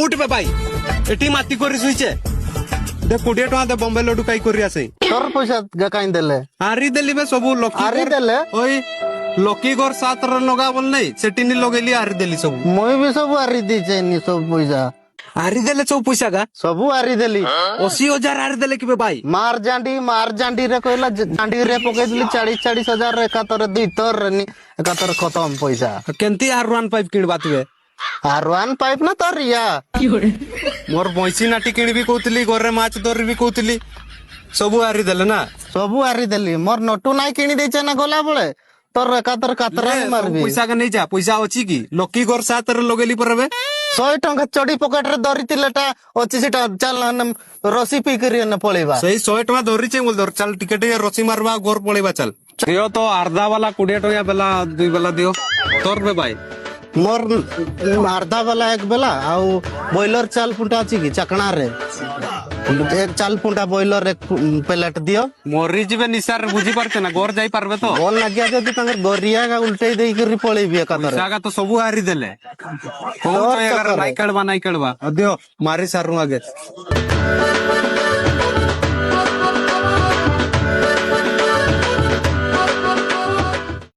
उठबे भाई एटी माती करी सुइचे दे 20 टका दे बॉम्बे लड्डू काई करी आसे तोर पैसा काई देले हारी देली बे सबू लकी हारी देले ओई लकी गोर 7 रे लगा बोल नहीं सेटिनी लगेली हारी देली सब मुई भी सब हारी दीचे नि सब पैसा हारी देले सब पैसा का सब हारी देली 80,000 हारी देले कि भाई मार जांडी रे कहला जांडी रे पके दिली 40 हजार रे एकातर दुई तोर रे एकातर खत्म पैसा केंती R1 पाइप किणबा तुवे R1 पाइप ना तोर या मोर भैंसी नाटी किणबी कहतली घरे माछ दर भी कहतली सब हारी देले ना सब हारी देली मोर नटू नाई किनी देचे ना गला बळे तोर एकातर कातरा मारबी पैसा का नहीं जा पैसा अछि की लकी गोर 7 रे लगेली परबे 100 टंका चढ़ी पकेट रे धरी तिलेटा अछि सेटा चल रसी पी करी न पळेबा सही 100 टका धरी छै बोल धर चल टिकट रसी मारबा गोर पळेबा चल दियो तो अर्धा वाला 20 टका बेला 2 बेला दियो तोर बे भाई मोर अर्धा वाला एक बेला आउ बॉयलर चाल फुंटा अछि की चकना रे एक चाल फुंटा बॉयलर एक प्लेट दियो मोरी जिबे निसार बुझी परते ना गोर जाई परबे तो बोल लगिया जदी तंगर गोरिया का उल्टे देई करी पळेबी एकातर सागा तो सब हारी देले कोन तो एगार नाइकड़बा दियो मारी सारू आगे